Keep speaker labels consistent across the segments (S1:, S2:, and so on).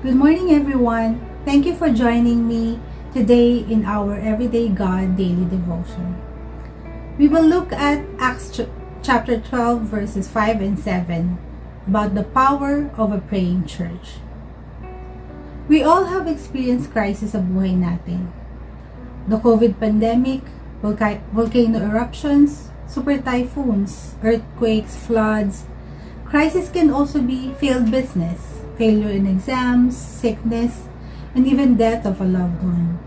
S1: Good morning, everyone. Thank you for joining me today in our Everyday God Daily Devotion. We will look at Acts chapter 12, verses 5 and 7 about the power of a praying church. We all have experienced crisis sa buhay natin. The COVID pandemic, volcano eruptions, super typhoons, earthquakes, floods. Crisis can also be failed business, failure in exams, sickness, and even death of a loved one.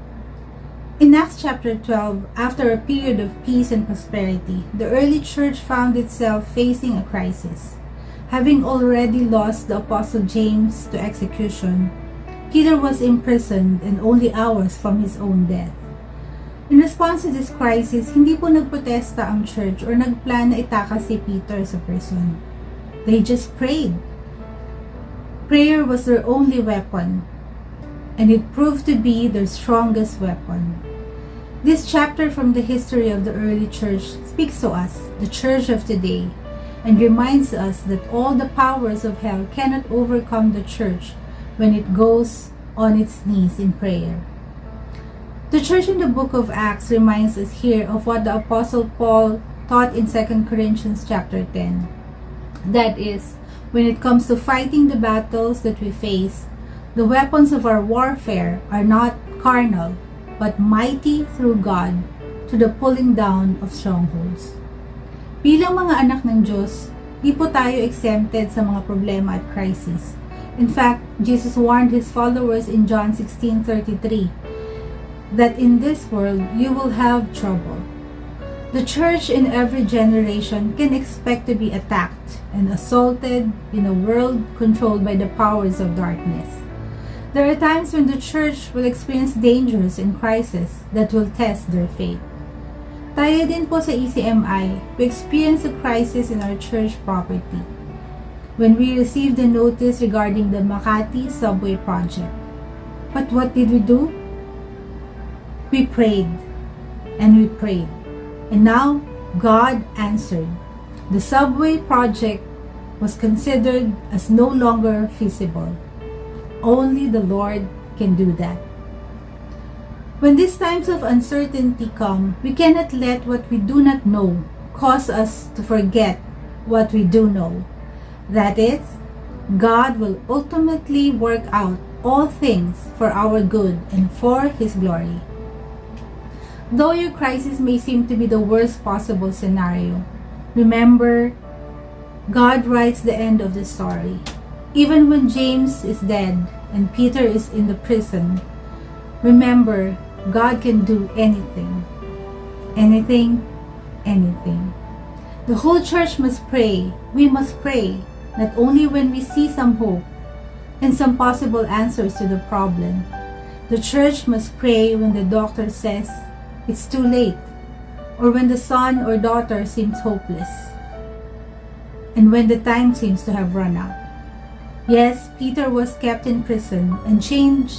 S1: In Acts chapter 12, after a period of peace and prosperity, the early church found itself facing a crisis. Having already lost the Apostle James to execution, Peter was imprisoned and only hours from his own death. In response to this crisis, hindi po nagprotesta ang church or nagplan na itakas si Peter sa prison. They just prayed. Prayer was their only weapon, and it proved to be their strongest weapon. This chapter from the history of the early church speaks to us, the church of today, and reminds us that all the powers of hell cannot overcome the church when it goes on its knees in prayer. The church in the book of Acts reminds us here of what the Apostle Paul taught in 2 Corinthians chapter 10. That is, when it comes to fighting the battles that we face, the weapons of our warfare are not carnal, but mighty through God to the pulling down of strongholds. Bilang mga anak ng Diyos, di po tayo exempted sa mga problema at crisis. In fact, Jesus warned His followers in John 16:33 that in this world you will have trouble. The church in every generation can expect to be attacked and assaulted in a world controlled by the powers of darkness. There are times when the church will experience dangers and crises that will test their faith. Tayo din po sa ECMI, we experienced a crisis in our church property when we received a notice regarding the Makati subway project. But what did we do? We prayed and we prayed. And now, God answered. The subway project was considered as no longer feasible. Only the Lord can do that. When these times of uncertainty come, we cannot let what we do not know cause us to forget what we do know. That is, God will ultimately work out all things for our good and for His glory. Though your crisis may seem to be the worst possible scenario, remember, God writes the end of the story. Even when James is dead and Peter is in the prison, remember, God can do anything. Anything, anything. The whole church must pray. We must pray, not only when we see some hope and some possible answers to the problem. The church must pray when the doctor says, it's too late, or when the son or daughter seems hopeless, and when the time seems to have run out. Yes, Peter was kept in prison and chained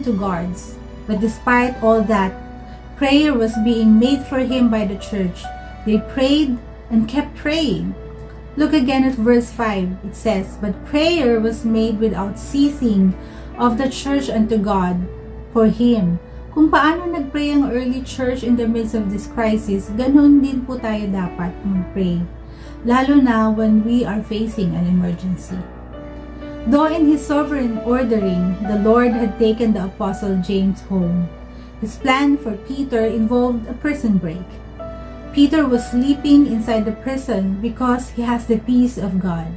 S1: to guards, but despite all that, prayer was being made for him by the church. They prayed and kept praying. Look again at verse 5. It says, "But prayer was made without ceasing of the church unto God for him." Kung paano nag-pray ang early church in the midst of this crisis, ganun din po tayo dapat mag-pray, lalo na when we are facing an emergency. Though in His sovereign ordering, the Lord had taken the Apostle James home, His plan for Peter involved a prison break. Peter was sleeping inside the prison because he has the peace of God.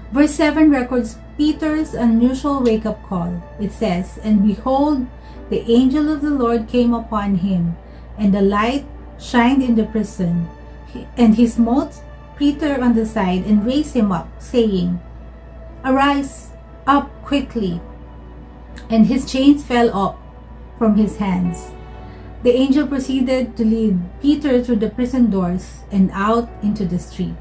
S1: Verse 7 records Peter's unusual wake-up call. It says, "And behold, the angel of the Lord came upon him, and the light shined in the prison. And he smote Peter on the side and raised him up, saying, Arise up quickly. And his chains fell off from his hands. The angel proceeded to lead Peter through the prison doors and out into the street."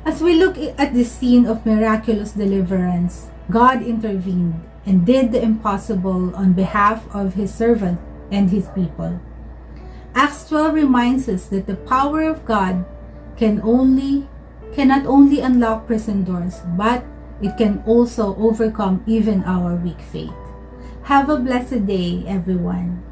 S1: As we look at this scene of miraculous deliverance, God intervened and did the impossible on behalf of His servant and His people. Acts 12 reminds us that the power of God cannot only unlock prison doors, but it can also overcome even our weak faith. Have a blessed day, everyone.